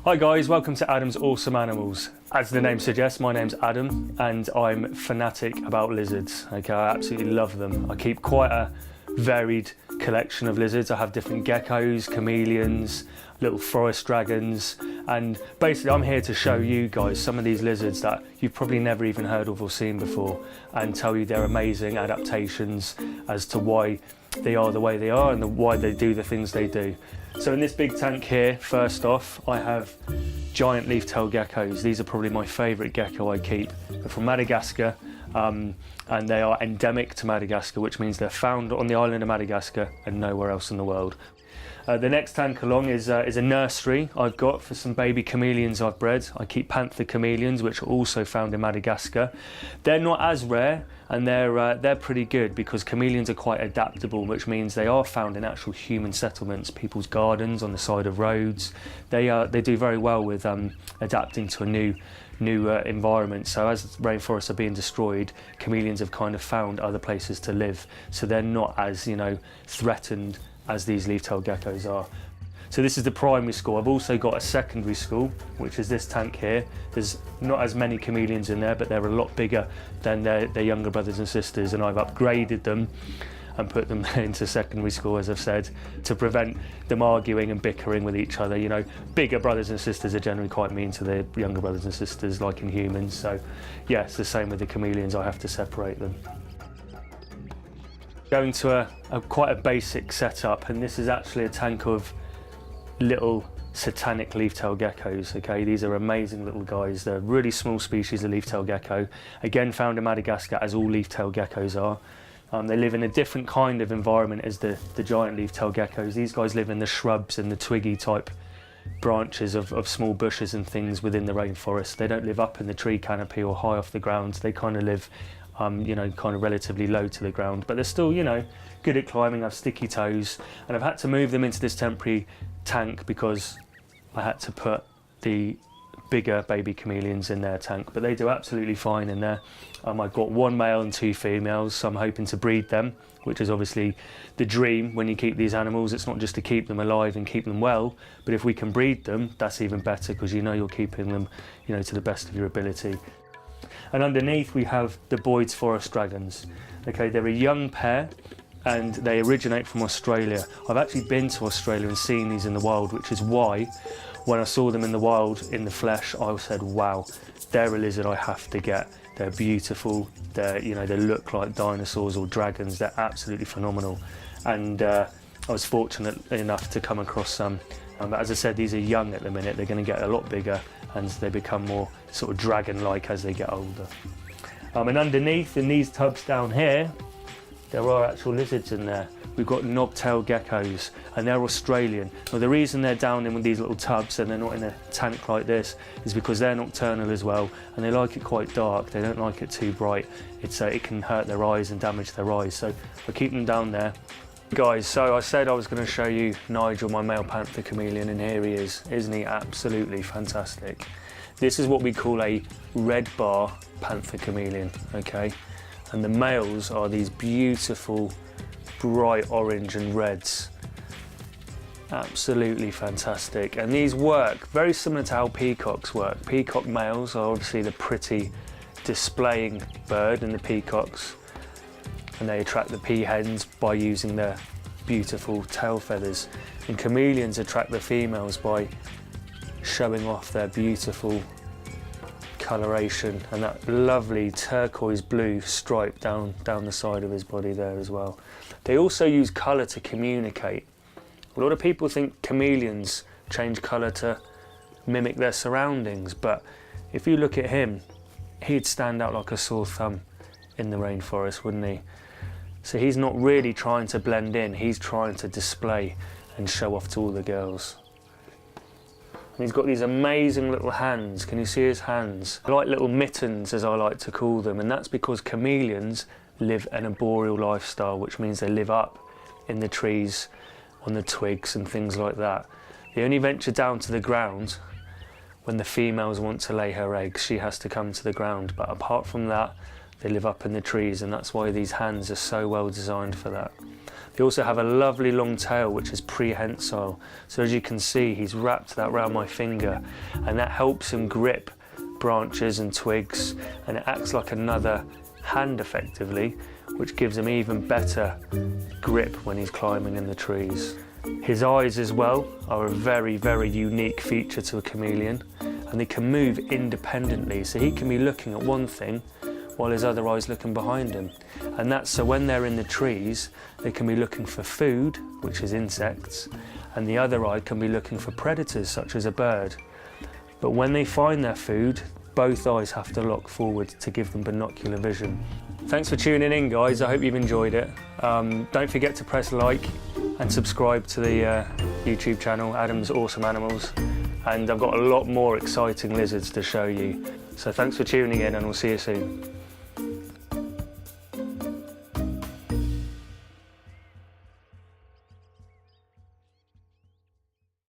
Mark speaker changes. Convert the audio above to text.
Speaker 1: Hi guys, welcome to Adam's Awesome Animals. As the name suggests, my name's Adam and I'm fanatic about lizards. Okay, I absolutely love them. I keep quite a varied collection of lizards. I have different geckos, chameleons, little forest dragons, and basically I'm here to show you guys some of these lizards that you've probably never even heard of or seen before, and tell you their amazing adaptations as to why they are the way they are and why they do the things they do. So in this big tank here, first off, I have giant leaf-tailed geckos. These are probably my favourite gecko I keep. They're from Madagascar, and they are endemic to Madagascar, which means they're found on the island of Madagascar and nowhere else in the world. The next tank along is a nursery I've got for some baby chameleons I've bred. I keep Panther Chameleons, which are also found in Madagascar. They're not as rare, and they're pretty good because chameleons are quite adaptable, which means they are found in actual human settlements, people's gardens, on the side of roads. They do very well with adapting to a new environment. So as rainforests are being destroyed, chameleons have kind of found other places to live, so they're not as threatened as these leaf-tailed geckos are. So this is the primary school. I've also got a secondary school, which is this tank here. There's not as many chameleons in there, but they're a lot bigger than their younger brothers and sisters, and I've upgraded them and put them into secondary school, as I've said, to prevent them arguing and bickering with each other. Bigger brothers and sisters are generally quite mean to their younger brothers and sisters, like in humans. So yeah, it's the same with the chameleons. I have to separate them. Going to quite a basic setup, and this is actually a tank of little satanic leaf-tailed geckos. Okay, these are amazing little guys. They're a really small species of leaf-tailed gecko, again found in Madagascar, as all leaf-tailed geckos are. They live in a different kind of environment as the giant leaf-tailed geckos. These guys live in the shrubs and the twiggy type branches of small bushes and things within the rainforest. They don't live up in the tree canopy or high off the ground. They kind of live kind of relatively low to the ground, but they're still, good at climbing, have sticky toes, and I've had to move them into this temporary tank because I had to put the bigger baby chameleons in their tank, but they do absolutely fine in there. I've got one male and two females, so I'm hoping to breed them, which is obviously the dream when you keep these animals. It's not just to keep them alive and keep them well, but if we can breed them, that's even better, because you're keeping them, to the best of your ability. And underneath we have the Boyd's forest dragons. Okay, they're a young pair and they originate from Australia. I've actually been to Australia and seen these in the wild, which is why when I saw them in the wild, in the flesh, I said, wow, they're a lizard I have to get. They're beautiful, they look like dinosaurs or dragons. They're absolutely phenomenal. And I was fortunate enough to come across some. But as I said, these are young at the minute. They're going to get a lot bigger and they become more sort of dragon-like as they get older. And underneath, in these tubs down here, there are actual lizards in there. We've got knob-tailed geckos, and they're Australian. Well, the reason they're down in with these little tubs and they're not in a tank like this is because they're nocturnal as well, and they like it quite dark. They don't like it too bright. It can hurt their eyes and damage their eyes, so I keep them down there. Guys, so I said I was going to show you Nigel, my male Panther Chameleon, and here he is. Isn't he absolutely fantastic? This is what we call a red bar Panther Chameleon, okay? And the males are these beautiful bright orange and reds. Absolutely fantastic. And these work very similar to how peacocks work. Peacock males are obviously the pretty displaying bird in the peacocks, and they attract the peahens by using their beautiful tail feathers. And chameleons attract the females by showing off their beautiful coloration and that lovely turquoise blue stripe down the side of his body there as well. They also use colour to communicate. A lot of people think chameleons change colour to mimic their surroundings, but if you look at him, he'd stand out like a sore thumb in the rainforest, wouldn't he? So he's not really trying to blend in, he's trying to display and show off to all the girls. And he's got these amazing little hands. Can you see his hands? Like little mittens, as I like to call them, and that's because chameleons live an arboreal lifestyle, which means they live up in the trees, on the twigs and things like that. They only venture down to the ground when the females want to lay her eggs. She has to come to the ground, but apart from that, they live up in the trees, and that's why these hands are so well designed for that. They also have a lovely long tail which is prehensile. So as you can see, he's wrapped that around my finger, and that helps him grip branches and twigs, and it acts like another hand effectively, which gives him even better grip when he's climbing in the trees. His eyes as well are a very, very unique feature to a chameleon, and they can move independently, so he can be looking at one thing while his other eye's looking behind him. And that's so when they're in the trees, they can be looking for food, which is insects, and the other eye can be looking for predators, such as a bird. But when they find their food, both eyes have to lock forward to give them binocular vision. Thanks for tuning in, guys. I hope you've enjoyed it. Don't forget to press like and subscribe to the YouTube channel, Adam's Awesome Animals. And I've got a lot more exciting lizards to show you. So thanks for tuning in, and we'll see you soon.